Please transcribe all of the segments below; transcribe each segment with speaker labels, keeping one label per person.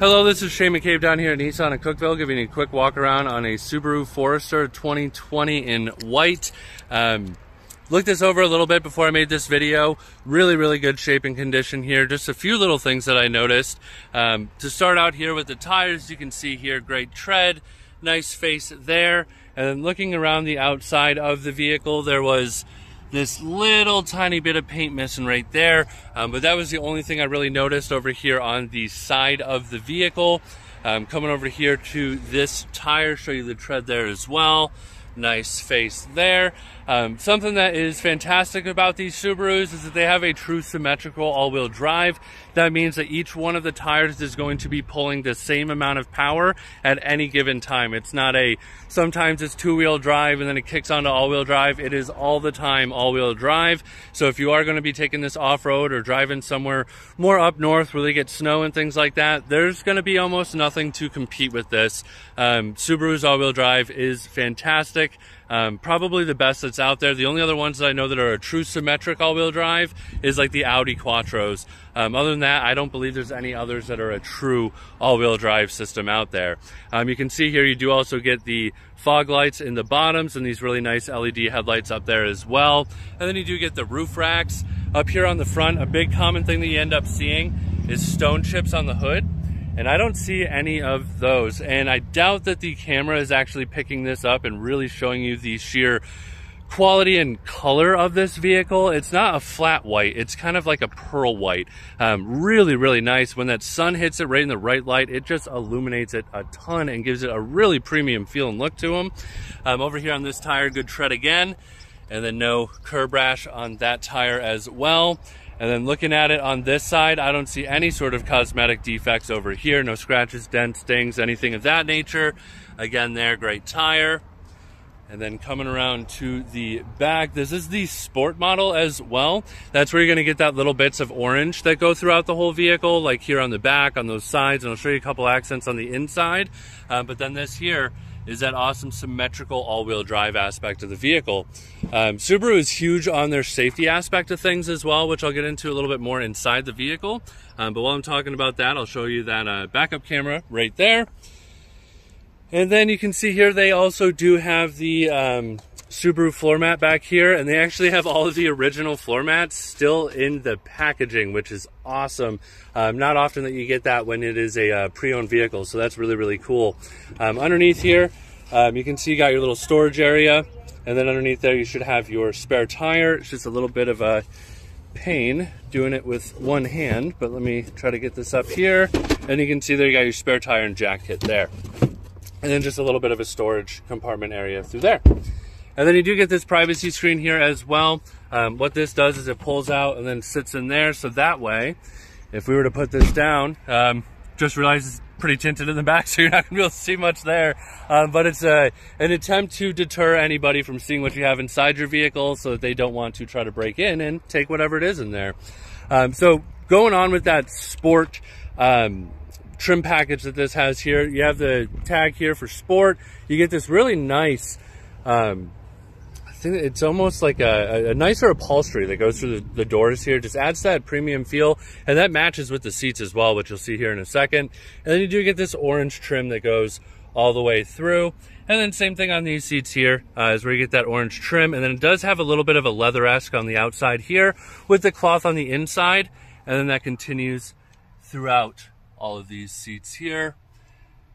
Speaker 1: Hello, this is Shane McCabe down here at Nissan in Cookeville, giving you a quick walk around on a Subaru Forester 2020 in white. Looked this over a little bit before I made this video. Really good shape and condition here. Just a few little things that I noticed. To start out here with the tires, you can see here, great tread, nice face there. And then looking around the outside of the vehicle, there was this little tiny bit of paint missing right there, but that was the only thing I really noticed over here on the side of the vehicle. Coming over here to this tire, show you the tread there as well. Nice face there. Something that is fantastic about these Subarus is that they have a true symmetrical all-wheel drive. That means that each one of the tires is going to be pulling the same amount of power at any given time. It's not a, sometimes it's two-wheel drive and then it kicks onto all-wheel drive. It is all the time all-wheel drive. So if you are going to be taking this off-road or driving somewhere more up north where they get snow and things like that, there's going to be almost nothing to compete with this. Subaru's all-wheel drive is fantastic. Probably the best that's out there. The only other ones that I know that are a true symmetric all-wheel drive is like the Audi Quattros. Other than that, I don't believe there's any others that are a true all-wheel drive system out there. You can see here you do also get the fog lights in the bottoms and these really nice LED headlights up there as well. And then you do get the roof racks. Up here on the front, a big common thing that you end up seeing is stone chips on the hood. And I don't see any of those. And I doubt that the camera is actually picking this up and really showing you the sheer quality and color of this vehicle. It's not a flat white, it's kind of like a pearl white. Really nice. When that sun hits it right in the right light, it just illuminates it a ton and gives it a really premium feel and look to them. Over here on this tire, good tread again, and then no curb rash on that tire as well. And then looking at it on this side, I don't see any sort of cosmetic defects over here. No scratches, dents, dings, anything of that nature. Again there, great tire. And then coming around to the back, this is the sport model as well. That's where you're gonna get that little bits of orange that go throughout the whole vehicle, like here on the back, on those sides, and I'll show you a couple accents on the inside. But then this here is that awesome symmetrical all-wheel drive aspect of the vehicle. Subaru is huge on their safety aspect of things as well, which I'll get into a little bit more inside the vehicle. But while I'm talking about that, I'll show you that backup camera right there. And then you can see here they also do have the Subaru floor mat back here, and they actually have all of the original floor mats still in the packaging, which is awesome. Not often that you get that when it is a pre-owned vehicle, so that's really cool. Underneath here, you can see you got your little storage area, and then underneath there you should have your spare tire. It's just a little bit of a pain doing it with one hand, but let me try to get this up here, and you can see there you got your spare tire and jack kit there. And then just a little bit of a storage compartment area through there. And then you do get this privacy screen here as well. What this does is it pulls out and then sits in there, so that way, if we were to put this down, just realize it's pretty tinted in the back, so you're not gonna be able to see much there. But it's an attempt to deter anybody from seeing what you have inside your vehicle so that they don't want to try to break in and take whatever it is in there. So going on with that sport trim package that this has here, you have the tag here for sport. You get this really nice, I think it's almost like a nicer upholstery that goes through the doors here. Just adds that premium feel, and that matches with the seats as well, which you'll see here in a second. And then you do get this orange trim that goes all the way through. And then same thing on these seats here is where you get that orange trim. And then it does have a little bit of a leather-esque on the outside here with the cloth on the inside. And then that continues throughout all of these seats here.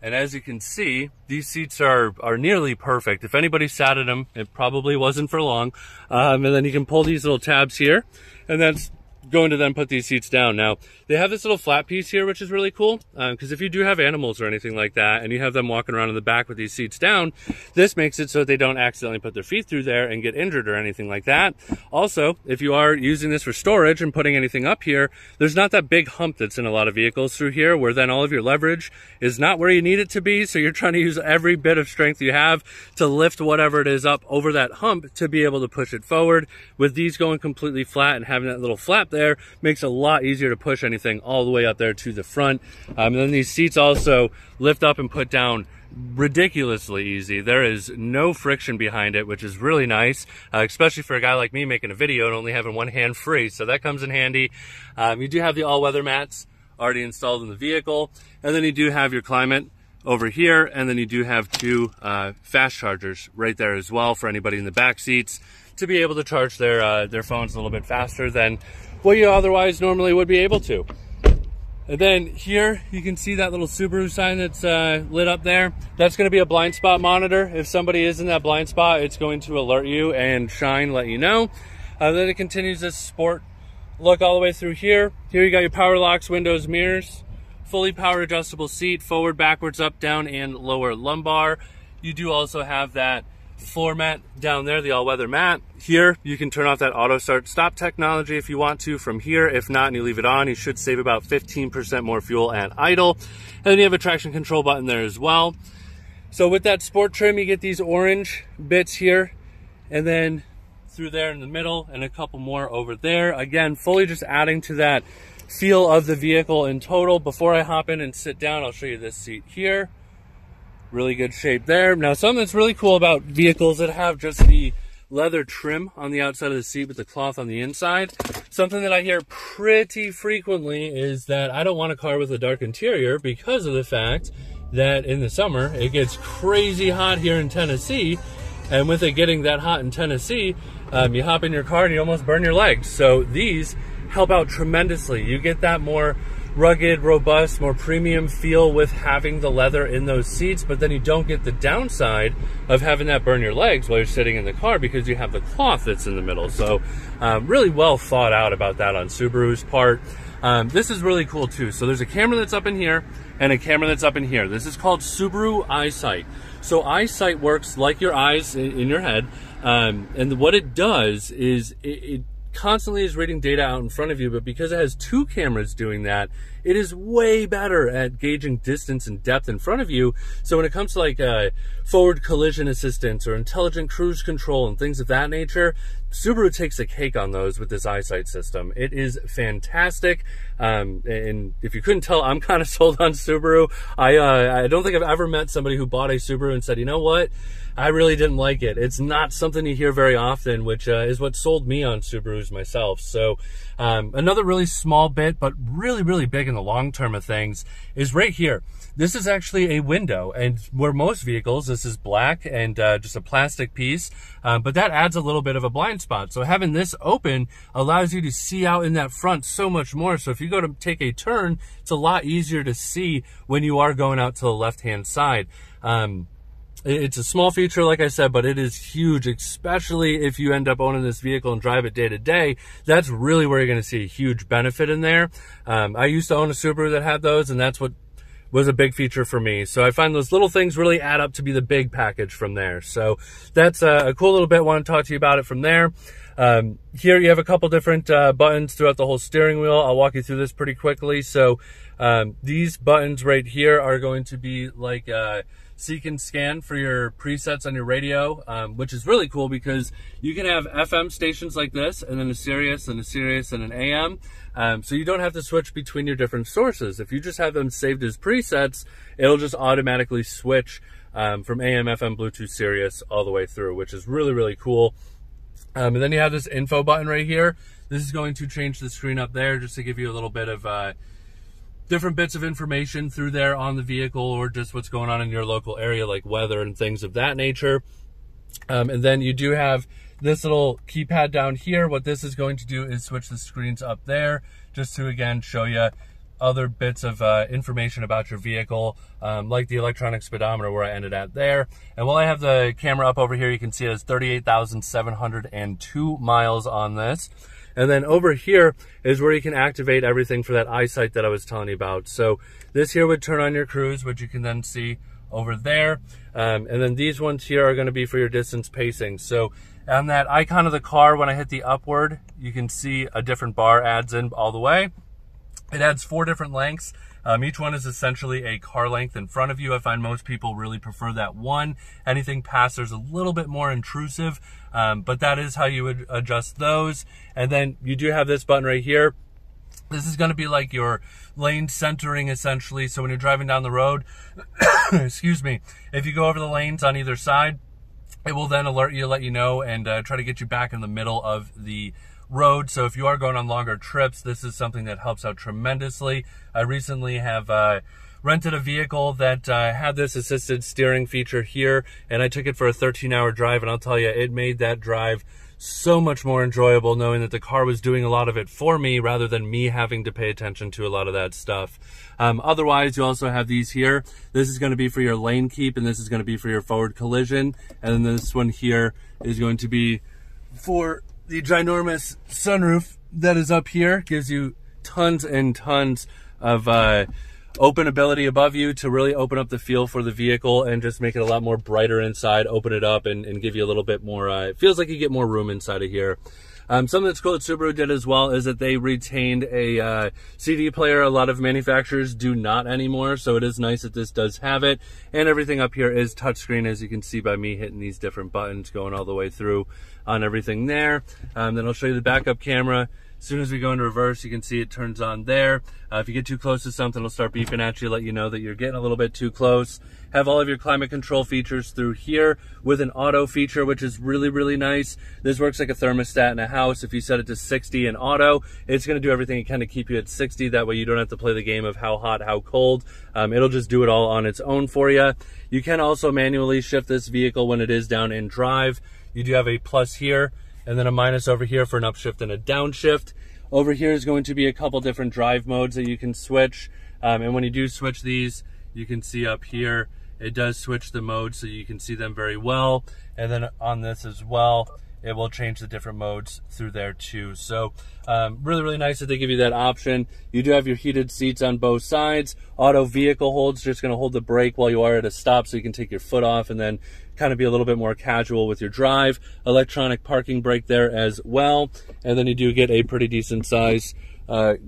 Speaker 1: And as you can see, these seats are nearly perfect. If anybody sat in them, it probably wasn't for long. And then you can pull these little tabs here, and that's going to then put these seats down. Now, they have this little flat piece here, which is really cool, because if you do have animals or anything like that, and you have them walking around in the back with these seats down, this makes it so that they don't accidentally put their feet through there and get injured or anything like that. Also, if you are using this for storage and putting anything up here, there's not that big hump that's in a lot of vehicles through here, where then all of your leverage is not where you need it to be, so you're trying to use every bit of strength you have to lift whatever it is up over that hump to be able to push it forward. With these going completely flat and having that little flap there, makes it a lot easier to push anything all the way up there to the front. And then these seats also lift up and put down ridiculously easy. There is no friction behind it, which is really nice, especially for a guy like me making a video and only having one hand free, so that comes in handy. You do have the all-weather mats already installed in the vehicle. And then you do have your climate over here, and then you do have two fast chargers right there as well for anybody in the back seats to be able to charge their phones a little bit faster than what you otherwise normally would be able to. And then here you can see that little Subaru sign that's lit up there. That's going to be a blind spot monitor. If somebody is in that blind spot, it's going to alert you and shine, let you know. Then it continues this sport look all the way through here. Here you got your power locks, windows, mirrors, fully power adjustable seat, forward, backwards, up, down, and lower lumbar. You do also have that floor mat down there, the all-weather mat. Here you can turn off that auto start stop technology if you want to from here. If not, and you leave it on, you should save about 15% more fuel at idle. And then you have a traction control button there as well. So with that sport trim, you get these orange bits here, and then through there in the middle, and a couple more over there. Again, fully just adding to that feel of the vehicle in total. Before I hop in and sit down, I'll show you this seat here. Really good shape there. Now, something that's really cool about vehicles that have just the leather trim on the outside of the seat with the cloth on the inside, something that I hear pretty frequently is that I don't want a car with a dark interior because of the fact that in the summer it gets crazy hot here in Tennessee, and with it getting that hot in Tennessee, you hop in your car and you almost burn your legs. So these help out tremendously. You get that more rugged, robust, more premium feel with having the leather in those seats, but then you don't get the downside of having that burn your legs while you're sitting in the car because you have the cloth that's in the middle. So really well thought out about that on Subaru's part. This is really cool too. So there's a camera that's up in here and a camera that's up in here. This is called Subaru EyeSight. So EyeSight works like your eyes in your head, and what it does is it constantly is reading data out in front of you, but because it has two cameras doing that, it is way better at gauging distance and depth in front of you. So when it comes to like forward collision assistance or intelligent cruise control and things of that nature, Subaru takes a cake on those with this EyeSight system. It is fantastic. And if you couldn't tell, I'm kind of sold on Subaru. I don't think I've ever met somebody who bought a Subaru and said, you know what, I really didn't like it. It's not something you hear very often, which is what sold me on Subarus myself. So another really small bit, but really, really big in the long term of things, is right here. This is actually a window, and where most vehicles, this is black and just a plastic piece, but that adds a little bit of a blind spot. So having this open allows you to see out in that front so much more. So if you go to take a turn, it's a lot easier to see when you are going out to the left-hand side. It's a small feature, like I said, but it is huge, especially if you end up owning this vehicle and drive it day to day. That's really where you're going to see a huge benefit in there. I used to own a Subaru that had those, and that's what was a big feature for me. So I find those little things really add up to be the big package from there. So that's a cool little bit. I want to talk to you about it from there. Here you have a couple different buttons throughout the whole steering wheel. I'll walk you through this pretty quickly. So these buttons right here are going to be like seek and scan for your presets on your radio, which is really cool because you can have FM stations like this, and then a Sirius and a Sirius and an AM. So you don't have to switch between your different sources. If you just have them saved as presets, it'll just automatically switch from AM, FM, Bluetooth, Sirius all the way through, which is really, really cool. And then you have this info button right here. This is going to change the screen up there just to give you a little bit of different bits of information through there on the vehicle, or just what's going on in your local area, like weather and things of that nature. And then you do have this little keypad down here. What this is going to do is switch the screens up there just to, again, show you other bits of information about your vehicle, like the electronic speedometer where I ended at there. And while I have the camera up over here, you can see it has 38,702 miles on this. And then over here is where you can activate everything for that EyeSight that I was telling you about. So this here would turn on your cruise, which you can then see over there. And then these ones here are going to be for your distance pacing. So on that icon of the car, when I hit the upward, you can see a different bar adds in all the way. It adds 4 different lengths. Each one is essentially a car length in front of you. I find most people really prefer that one. Anything past there's a little bit more intrusive, but that is how you would adjust those. And then you do have this button right here. This is going to be like your lane centering, essentially. So when you're driving down the road, excuse me, if you go over the lanes on either side, it will then alert you, let you know, and try to get you back in the middle of the road. So if you are going on longer trips, this is something that helps out tremendously. I recently have rented a vehicle that had this assisted steering feature here, and I took it for a 13-hour drive, and I'll tell you, it made that drive so much more enjoyable knowing that the car was doing a lot of it for me rather than me having to pay attention to a lot of that stuff. Otherwise, you also have these here. This is going to be for your lane keep, and this is going to be for your forward collision. And then this one here is going to be for the ginormous sunroof that is up here. Gives you tons and tons of open ability above you to really open up the feel for the vehicle and just make it a lot more brighter inside, open it up and give you a little bit more, it feels like you get more room inside of here. Something that's cool that Subaru did as well is that they retained a CD player. A lot of manufacturers do not anymore, so it is nice that this does have it. And everything up here is touchscreen, as you can see by me hitting these different buttons going all the way through on everything there. Then I'll show you the backup camera. As soon as we go into reverse, you can see it turns on there. If you get too close to something, it'll start beeping at you, let you know that you're getting a little bit too close. Have all of your climate control features through here with an auto feature, which is really, really nice. This works like a thermostat in a house. If you set it to 60 in auto, it's gonna do everything it can to keep you at 60. That way you don't have to play the game of how hot, how cold. It'll just do it all on its own for you. You can also manually shift this vehicle when it is down in drive. You do have a plus here, and then a minus over here for an upshift and a downshift. Over here is going to be a couple different drive modes that you can switch. And when you do switch these, you can see up here, it does switch the modes so you can see them very well. And then on this as well, it will change the different modes through there too. So really, really nice that they give you that option. You do have your heated seats on both sides. Auto vehicle holds, just gonna hold the brake while you are at a stop so you can take your foot off and then kind of be a little bit more casual with your drive. Electronic parking brake there as well. And then you do get a pretty decent size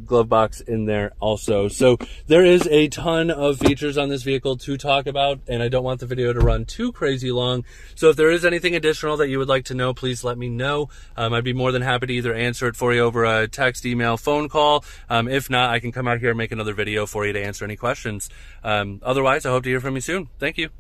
Speaker 1: glove box in there also. So there is a ton of features on this vehicle to talk about, and I don't want the video to run too crazy long. So if there is anything additional that you would like to know, please let me know. I'd be more than happy to either answer it for you over a text, email, phone call. If not, I can come out here and make another video for you to answer any questions. Otherwise, I hope to hear from you soon. Thank you.